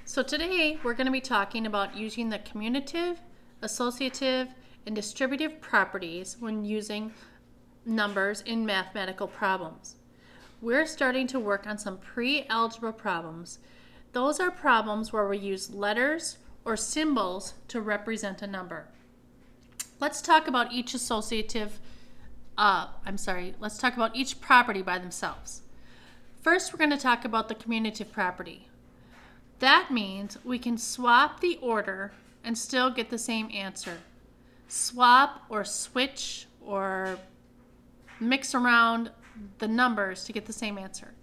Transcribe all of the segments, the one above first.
So today we're going to be talking about using the commutative, associative, and distributive properties when using numbers in mathematical problems. We're starting to work on some pre-algebra problems. Those are problems where we use letters or symbols to represent a number. Let's talk about each let's talk about each property by themselves. First, we're going to talk about the commutative property. That means we can swap the order and still get the same answer. Swap or switch or mix around the numbers to get the same answer.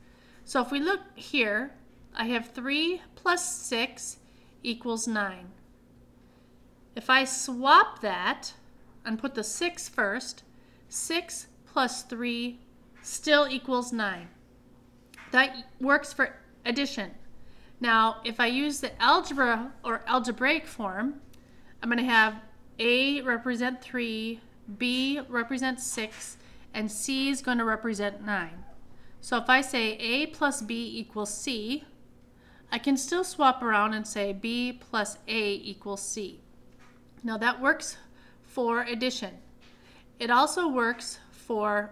So if we look here, I have 3 plus 6 equals 9. If I swap that and put the 6 first, 6 plus 3 still equals 9. That works for addition. Now, if I use the algebra or algebraic form, I'm going to have A represent 3, B represent 6, and C is going to represent 9. So if I say A plus B equals C, I can still swap around and say B plus A equals C. Now that works for addition. It also works for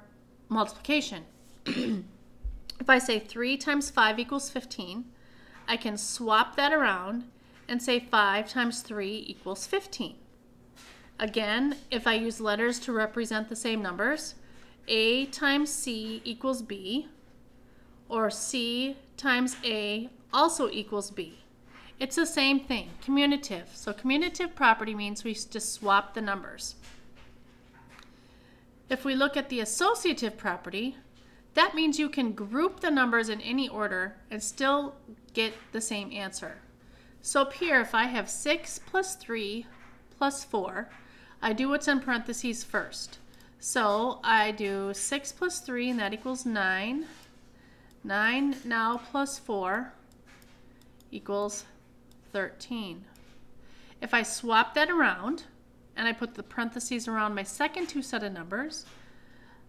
multiplication. If I say 3 times 5 equals 15, I can swap that around and say 5 times 3 equals 15. Again, if I use letters to represent the same numbers, A times C equals B, or C times A also equals B. It's the same thing, commutative. So commutative property means we just swap the numbers. If we look at the associative property, that means you can group the numbers in any order and still get the same answer. So up here, if I have 6 plus 3 plus 4, I do what's in parentheses first. So I do 6 plus 3, and that equals 9. 9 now plus 4 equals 13. If I swap that around, and I put the parentheses around my second two set of numbers,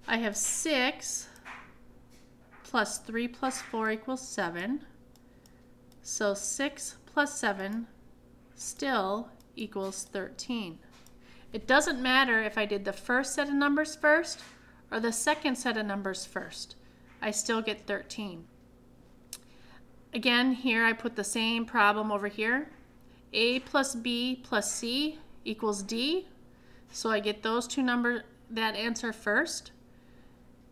I have 6 plus 3 plus 4 equals 7. So 6 plus 7 still equals 13. It doesn't matter if I did the first set of numbers first or the second set of numbers first. I still get 13. Again, here I put the same problem over here. A plus B plus C equals D. So I get those two numbers, that answer first.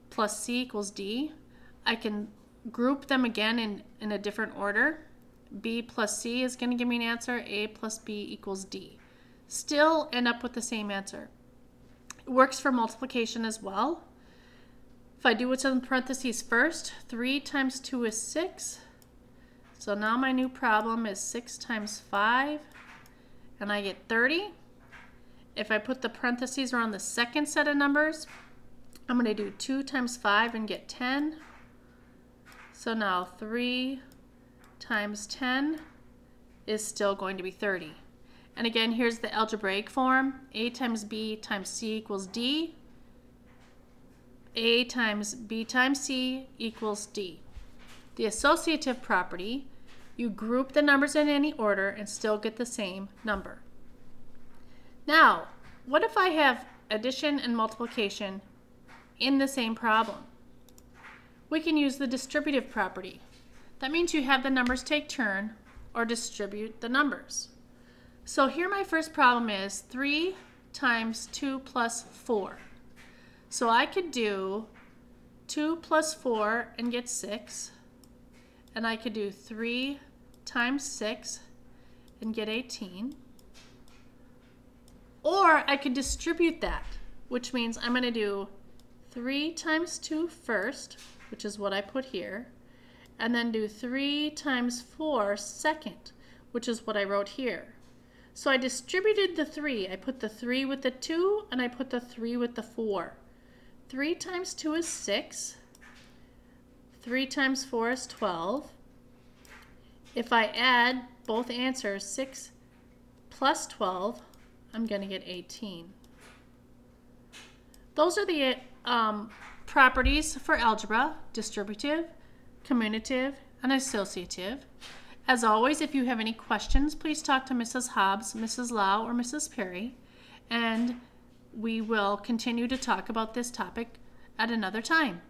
Plus C equals D. I can group them again in a different order. B plus C is going to give me an answer. A plus B equals D. Still end up with the same answer. It works for multiplication as well. If I do what's in parentheses first, 3 times 2 is 6. So now my new problem is 6 times 5, and I get 30. If I put the parentheses around the second set of numbers, I'm going to do 2 times 5 and get 10. So now 3 times 10 is still going to be 30. And again, here's the algebraic form. A times B times C equals D. A times B times C equals D. The associative property, you group the numbers in any order and still get the same number. Now, what if I have addition and multiplication in the same problem? We can use the distributive property. That means you have the numbers take turn or distribute the numbers. So here my first problem is 3 times 2 plus 4. So I could do 2 plus 4 and get 6. And I could do 3 times 6 and get 18. Or I could distribute that, which means I'm going to do 3 times 2 first, which is what I put here, and then do 3 times 4 second, which is what I wrote here. So I distributed the 3. I put the 3 with the 2, and I put the 3 with the 4. 3 times 2 is 6. 3 times 4 is 12. If I add both answers, 6 plus 12, I'm going to get 18. Those are the properties for algebra: distributive, commutative, and associative. As always, if you have any questions, please talk to Mrs. Hobbs, Mrs. Lau, or Mrs. Perry, and we will continue to talk about this topic at another time.